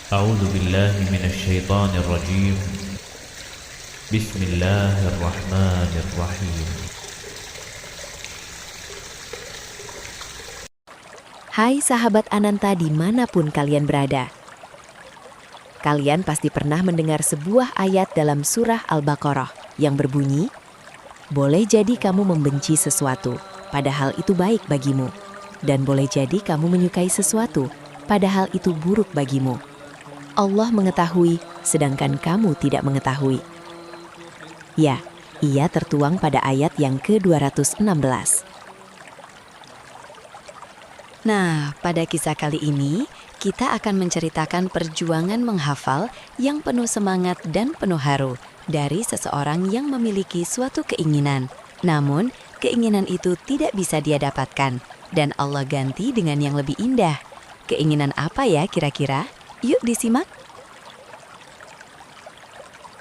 أعوذ بالله من الشيطان الرجيم. بسم الله الرحمن الرحيم. Hai sahabat Ananta dimanapun kalian berada. Kalian pasti pernah mendengar sebuah ayat dalam surah Al-Baqarah yang berbunyi, boleh jadi kamu membenci sesuatu, padahal itu baik bagimu. Dan boleh jadi kamu menyukai sesuatu, padahal itu buruk bagimu. Allah mengetahui, sedangkan kamu tidak mengetahui. Ya, ia tertuang pada ayat yang ke-216. Nah, pada kisah kali ini, kita akan menceritakan perjuangan menghafal yang penuh semangat dan penuh haru dari seseorang yang memiliki suatu keinginan. Namun, keinginan itu tidak bisa dia dapatkan, dan Allah ganti dengan yang lebih indah. Keinginan apa ya kira-kira? Yuk disimak.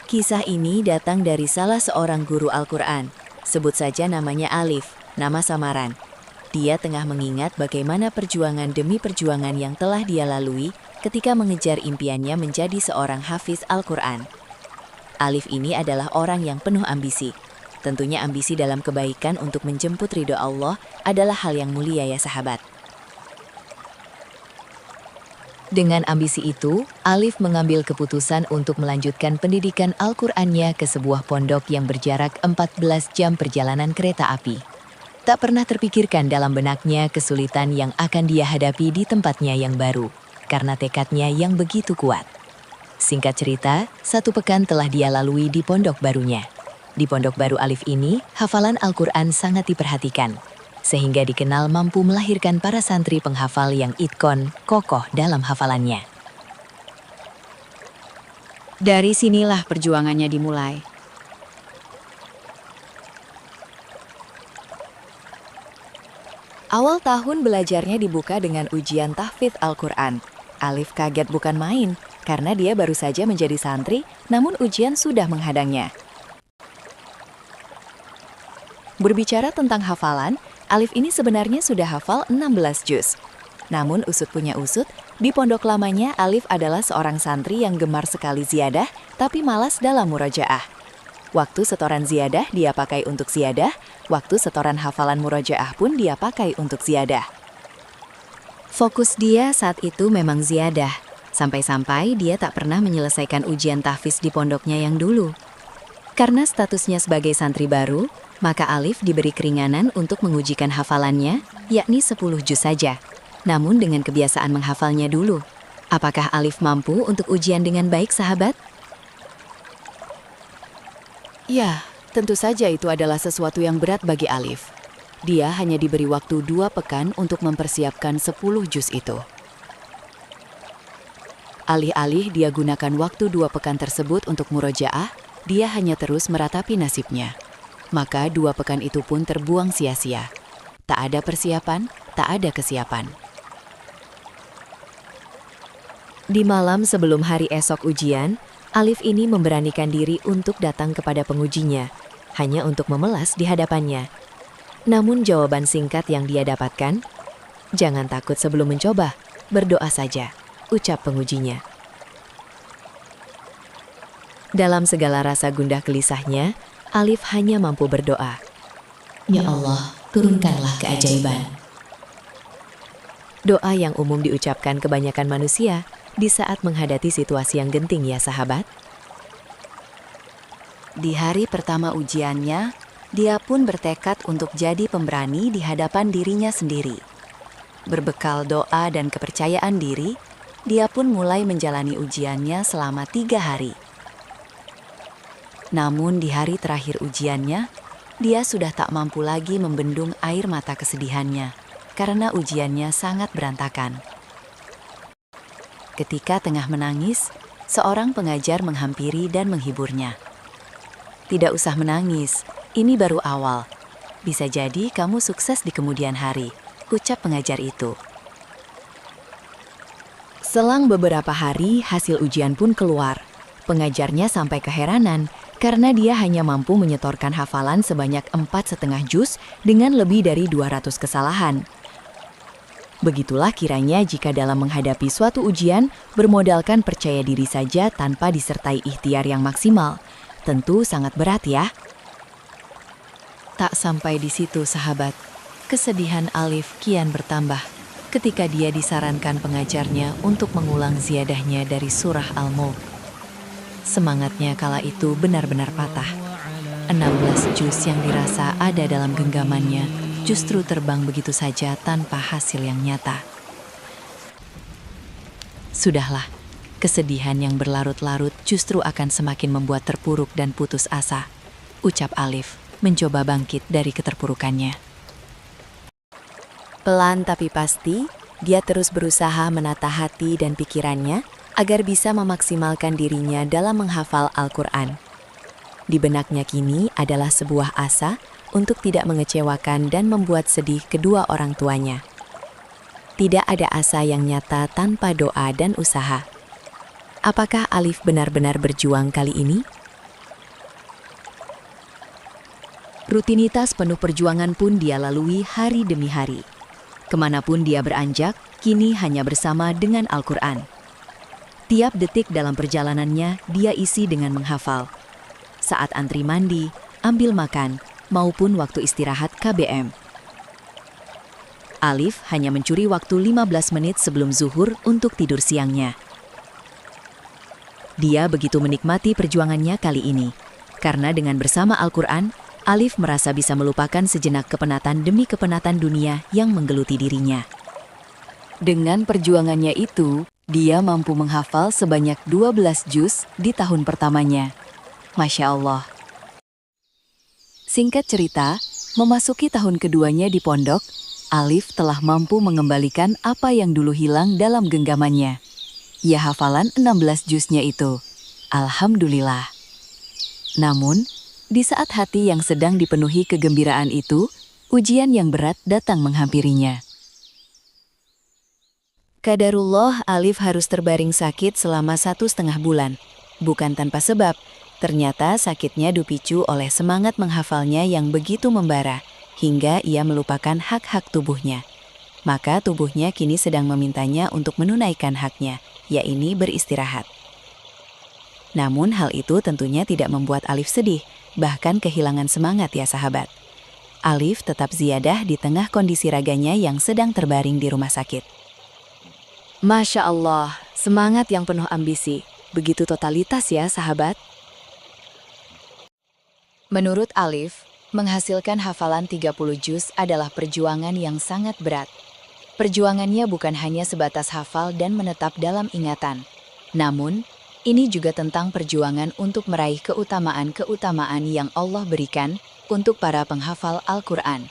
Kisah ini datang dari salah seorang guru Al-Quran. Sebut saja namanya Alif, nama samaran. Dia tengah mengingat bagaimana perjuangan demi perjuangan yang telah dia lalui ketika mengejar impiannya menjadi seorang hafiz Al-Quran. Alif ini adalah orang yang penuh ambisi. Tentunya ambisi dalam kebaikan untuk menjemput ridho Allah adalah hal yang mulia ya sahabat. Dengan ambisi itu, Alif mengambil keputusan untuk melanjutkan pendidikan Al-Qur'annya ke sebuah pondok yang berjarak 14 jam perjalanan kereta api. Tak pernah terpikirkan dalam benaknya kesulitan yang akan dia hadapi di tempatnya yang baru, karena tekadnya yang begitu kuat. Singkat cerita, 1 pekan telah dia lalui di pondok barunya. Di pondok baru Alif ini, hafalan Al-Qur'an sangat diperhatikan, sehingga dikenal mampu melahirkan para santri penghafal yang itkon, kokoh dalam hafalannya. Dari sinilah perjuangannya dimulai. Awal tahun belajarnya dibuka dengan ujian tahfidz Al-Quran. Alif kaget bukan main, karena dia baru saja menjadi santri, namun ujian sudah menghadangnya. Berbicara tentang hafalan, Alif ini sebenarnya sudah hafal 16 juz. Namun usut punya usut, di pondok lamanya Alif adalah seorang santri yang gemar sekali ziyadah, tapi malas dalam murojaah. Waktu setoran ziyadah dia pakai untuk ziyadah, waktu setoran hafalan murojaah pun dia pakai untuk ziyadah. Fokus dia saat itu memang ziyadah, sampai-sampai dia tak pernah menyelesaikan ujian tahfiz di pondoknya yang dulu. Karena statusnya sebagai santri baru, maka Alif diberi keringanan untuk mengujikan hafalannya, yakni 10 juz saja. Namun dengan kebiasaan menghafalnya dulu. Apakah Alif mampu untuk ujian dengan baik, sahabat? Ya, tentu saja itu adalah sesuatu yang berat bagi Alif. Dia hanya diberi waktu 2 pekan untuk mempersiapkan 10 juz itu. Alih-alih dia gunakan waktu 2 pekan tersebut untuk murojaah, dia hanya terus meratapi nasibnya. Maka 2 pekan itu pun terbuang sia-sia. Tak ada persiapan, tak ada kesiapan. Di malam sebelum hari esok ujian, Alif ini memberanikan diri untuk datang kepada pengujinya, hanya untuk memelas di hadapannya. Namun jawaban singkat yang dia dapatkan, "Jangan takut sebelum mencoba, berdoa saja," ucap pengujinya. Dalam segala rasa gundah gelisahnya, Alif hanya mampu berdoa, "Ya Allah, turunkanlah keajaiban." Doa yang umum diucapkan kebanyakan manusia di saat menghadapi situasi yang genting ya sahabat. Di hari pertama ujiannya, dia pun bertekad untuk jadi pemberani di hadapan dirinya sendiri. Berbekal doa dan kepercayaan diri, dia pun mulai menjalani ujiannya selama 3 hari. Namun di hari terakhir ujiannya, dia sudah tak mampu lagi membendung air mata kesedihannya, karena ujiannya sangat berantakan. Ketika tengah menangis, seorang pengajar menghampiri dan menghiburnya. "Tidak usah menangis, ini baru awal. Bisa jadi kamu sukses di kemudian hari," ucap pengajar itu. Selang beberapa hari, hasil ujian pun keluar. Pengajarnya sampai keheranan, karena dia hanya mampu menyetorkan hafalan sebanyak 4,5 juz dengan lebih dari 200 kesalahan. Begitulah kiranya jika dalam menghadapi suatu ujian, bermodalkan percaya diri saja tanpa disertai ikhtiar yang maksimal. Tentu sangat berat ya. Tak sampai di situ sahabat, kesedihan Alif kian bertambah ketika dia disarankan pengajarnya untuk mengulang ziyadahnya dari surah Al-Mulk. Semangatnya kala itu benar-benar patah. 16 juz yang dirasa ada dalam genggamannya justru terbang begitu saja tanpa hasil yang nyata. Sudahlah, kesedihan yang berlarut-larut justru akan semakin membuat terpuruk dan putus asa, ucap Alif, mencoba bangkit dari keterpurukannya. Pelan tapi pasti, dia terus berusaha menata hati dan pikirannya agar bisa memaksimalkan dirinya dalam menghafal Al-Quran. Di benaknya kini adalah sebuah asa untuk tidak mengecewakan dan membuat sedih kedua orang tuanya. Tidak ada asa yang nyata tanpa doa dan usaha. Apakah Alif benar-benar berjuang kali ini? Rutinitas penuh perjuangan pun dia lalui hari demi hari. Kemanapun dia beranjak, kini hanya bersama dengan Al-Quran. Tiap detik dalam perjalanannya, dia isi dengan menghafal. Saat antri mandi, ambil makan, maupun waktu istirahat KBM. Alif hanya mencuri waktu 15 menit sebelum zuhur untuk tidur siangnya. Dia begitu menikmati perjuangannya kali ini, karena dengan bersama Al-Quran, Alif merasa bisa melupakan sejenak kepenatan demi kepenatan dunia yang menggeluti dirinya. Dengan perjuangannya itu, dia mampu menghafal sebanyak 12 juz di tahun pertamanya. Masya Allah. Singkat cerita, memasuki tahun keduanya di pondok, Alif telah mampu mengembalikan apa yang dulu hilang dalam genggamannya. Ya hafalan 16 juznya itu. Alhamdulillah. Namun, di saat hati yang sedang dipenuhi kegembiraan itu, ujian yang berat datang menghampirinya. Qadarullah, Alif harus terbaring sakit selama 1,5 bulan. Bukan tanpa sebab. Ternyata sakitnya dipicu oleh semangat menghafalnya yang begitu membara, hingga ia melupakan hak-hak tubuhnya. Maka tubuhnya kini sedang memintanya untuk menunaikan haknya, yaitu beristirahat. Namun hal itu tentunya tidak membuat Alif sedih, bahkan kehilangan semangat ya sahabat. Alif tetap ziyadah di tengah kondisi raganya yang sedang terbaring di rumah sakit. Masya Allah, semangat yang penuh ambisi, begitu totalitas ya sahabat. Menurut Alif, menghasilkan hafalan 30 juz adalah perjuangan yang sangat berat. Perjuangannya bukan hanya sebatas hafal dan menetap dalam ingatan. Namun, ini juga tentang perjuangan untuk meraih keutamaan-keutamaan yang Allah berikan untuk para penghafal Al-Quran.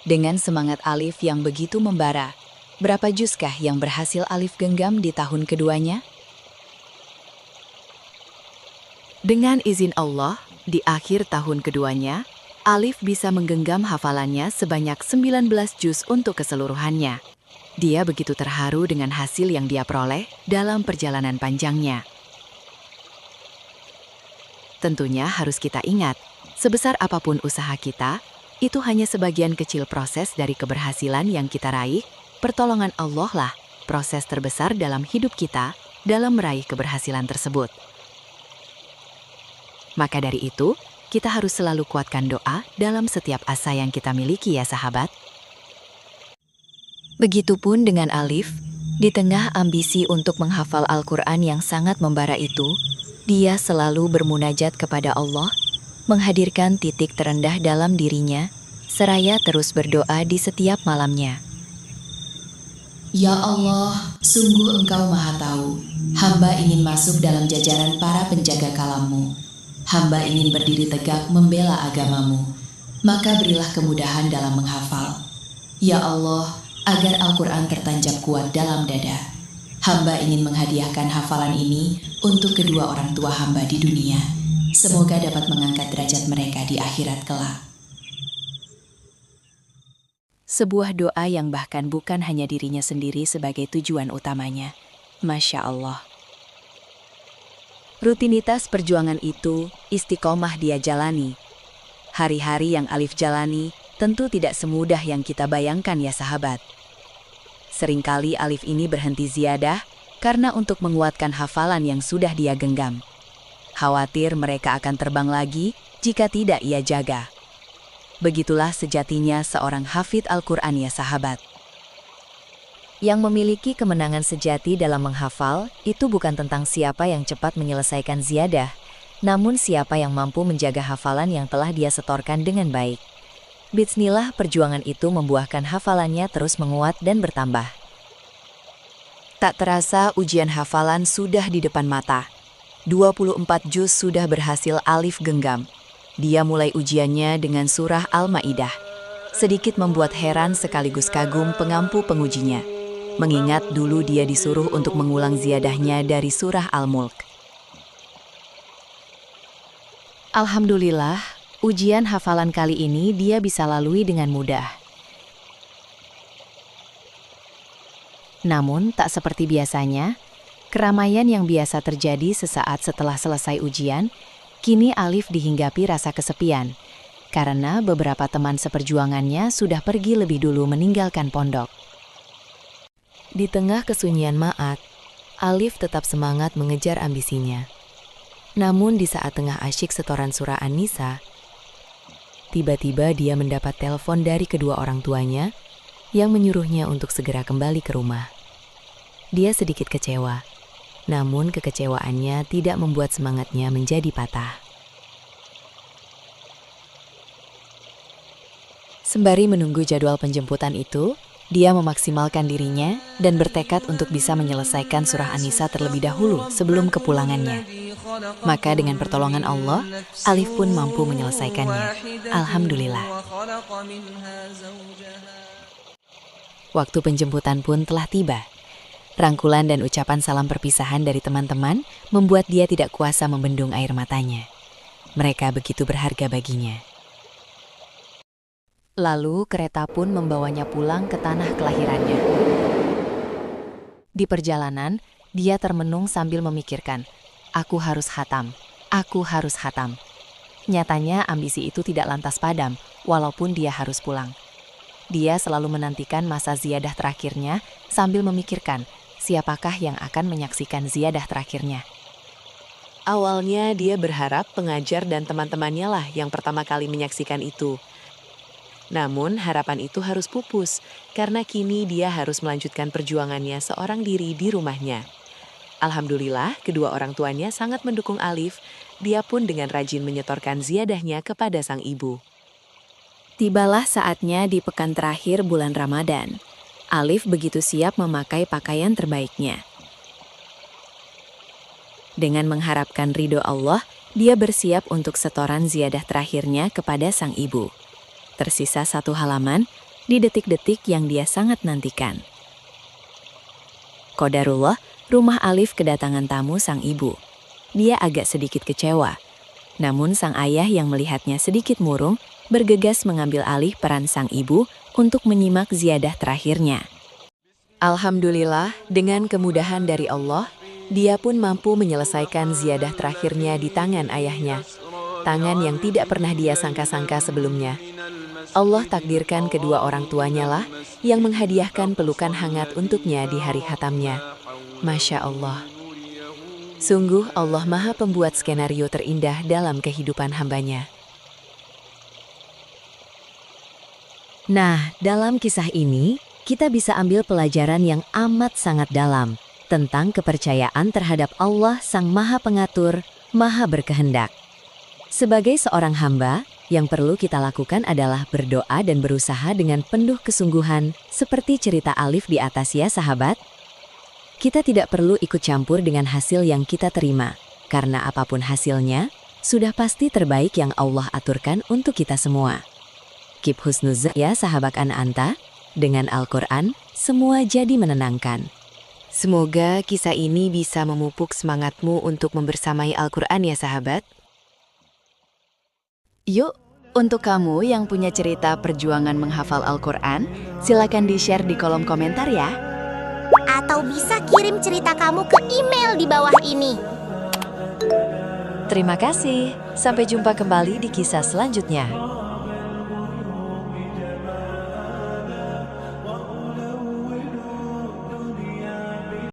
Dengan semangat Alif yang begitu membara, berapa juzkah yang berhasil Alif genggam di tahun keduanya? Dengan izin Allah, di akhir tahun keduanya, Alif bisa menggenggam hafalannya sebanyak 19 juz untuk keseluruhannya. Dia begitu terharu dengan hasil yang dia peroleh dalam perjalanan panjangnya. Tentunya harus kita ingat, sebesar apapun usaha kita, itu hanya sebagian kecil proses dari keberhasilan yang kita raih. Pertolongan Allah lah proses terbesar dalam hidup kita dalam meraih keberhasilan tersebut. Maka dari itu, kita harus selalu kuatkan doa dalam setiap asa yang kita miliki ya sahabat. Begitupun dengan Alif, di tengah ambisi untuk menghafal Al-Quran yang sangat membara itu, dia selalu bermunajat kepada Allah, menghadirkan titik terendah dalam dirinya, seraya terus berdoa di setiap malamnya. Ya Allah, sungguh Engkau Maha Tahu, hamba ingin masuk dalam jajaran para penjaga kalam-Mu. Hamba ingin berdiri tegak membela agama-Mu, maka berilah kemudahan dalam menghafal. Ya Allah, agar Al-Quran tertancap kuat dalam dada. Hamba ingin menghadiahkan hafalan ini untuk kedua orang tua hamba di dunia. Semoga dapat mengangkat derajat mereka di akhirat kelak. Sebuah doa yang bahkan bukan hanya dirinya sendiri sebagai tujuan utamanya. Masya Allah. Rutinitas perjuangan itu istiqomah dia jalani. Hari-hari yang Alif jalani tentu tidak semudah yang kita bayangkan ya sahabat. Seringkali Alif ini berhenti ziyadah karena untuk menguatkan hafalan yang sudah dia genggam. Khawatir mereka akan terbang lagi jika tidak ia jaga. Begitulah sejatinya seorang hafidz Al-Quran ya sahabat. Yang memiliki kemenangan sejati dalam menghafal, itu bukan tentang siapa yang cepat menyelesaikan ziyadah, namun siapa yang mampu menjaga hafalan yang telah dia setorkan dengan baik. Bismillah, perjuangan itu membuahkan hafalannya terus menguat dan bertambah. Tak terasa ujian hafalan sudah di depan mata. 24 juz sudah berhasil Alif genggam. Dia mulai ujiannya dengan surah Al-Maidah. Sedikit membuat heran sekaligus kagum pengampu pengujinya. Mengingat dulu dia disuruh untuk mengulang ziyadahnya dari surah Al-Mulk. Alhamdulillah, ujian hafalan kali ini dia bisa lalui dengan mudah. Namun, tak seperti biasanya, keramaian yang biasa terjadi sesaat setelah selesai ujian, kini Alif dihinggapi rasa kesepian, karena beberapa teman seperjuangannya sudah pergi lebih dulu meninggalkan pondok. Di tengah kesunyian Ma'at, Alif tetap semangat mengejar ambisinya. Namun di saat tengah asyik setoran surah An-Nisa, tiba-tiba dia mendapat telepon dari kedua orang tuanya yang menyuruhnya untuk segera kembali ke rumah. Dia sedikit kecewa, namun kekecewaannya tidak membuat semangatnya menjadi patah. Sembari menunggu jadwal penjemputan itu, dia memaksimalkan dirinya dan bertekad untuk bisa menyelesaikan surah An-Nisa terlebih dahulu sebelum kepulangannya. Maka dengan pertolongan Allah, Alif pun mampu menyelesaikannya. Alhamdulillah. Waktu penjemputan pun telah tiba. Rangkulan dan ucapan salam perpisahan dari teman-teman membuat dia tidak kuasa membendung air matanya. Mereka begitu berharga baginya. Lalu kereta pun membawanya pulang ke tanah kelahirannya. Di perjalanan, dia termenung sambil memikirkan, "Aku harus khatam, aku harus khatam." Nyatanya ambisi itu tidak lantas padam, walaupun dia harus pulang. Dia selalu menantikan masa ziyadah terakhirnya sambil memikirkan siapakah yang akan menyaksikan ziyadah terakhirnya. Awalnya dia berharap pengajar dan teman-temannya lah yang pertama kali menyaksikan itu. Namun harapan itu harus pupus karena kini dia harus melanjutkan perjuangannya seorang diri di rumahnya. Alhamdulillah, kedua orang tuanya sangat mendukung Alif. Dia pun dengan rajin menyetorkan ziyadahnya kepada sang ibu. Tibalah saatnya di pekan terakhir bulan Ramadan. Alif begitu siap memakai pakaian terbaiknya. Dengan mengharapkan ridho Allah, dia bersiap untuk setoran ziyadah terakhirnya kepada sang ibu. Tersisa 1 halaman di detik-detik yang dia sangat nantikan. Qadarullah, rumah Alif kedatangan tamu sang ibu. Dia agak sedikit kecewa. Namun sang ayah yang melihatnya sedikit murung, bergegas mengambil alih peran sang ibu untuk menyimak ziyadah terakhirnya. Alhamdulillah, dengan kemudahan dari Allah, dia pun mampu menyelesaikan ziyadah terakhirnya di tangan ayahnya. Tangan yang tidak pernah dia sangka-sangka sebelumnya. Allah takdirkan kedua orang tuanya lah yang menghadiahkan pelukan hangat untuknya di hari khatamnya. Masya Allah. Sungguh Allah Maha Pembuat skenario terindah dalam kehidupan hambanya. Nah, dalam kisah ini, kita bisa ambil pelajaran yang amat sangat dalam tentang kepercayaan terhadap Allah Sang Maha Pengatur, Maha Berkehendak. Sebagai seorang hamba, yang perlu kita lakukan adalah berdoa dan berusaha dengan penuh kesungguhan, seperti cerita Alif di atas ya sahabat. Kita tidak perlu ikut campur dengan hasil yang kita terima, karena apapun hasilnya, sudah pasti terbaik yang Allah aturkan untuk kita semua. Keep husnuzan ya sahabat Anta, dengan Al-Quran, semua jadi menenangkan. Semoga kisah ini bisa memupuk semangatmu untuk membersamai Al-Quran ya sahabat. Yuk, untuk kamu yang punya cerita perjuangan menghafal Al-Quran, silakan di-share di kolom komentar ya. Atau bisa kirim cerita kamu ke email di bawah ini. Terima kasih, sampai jumpa kembali di kisah selanjutnya.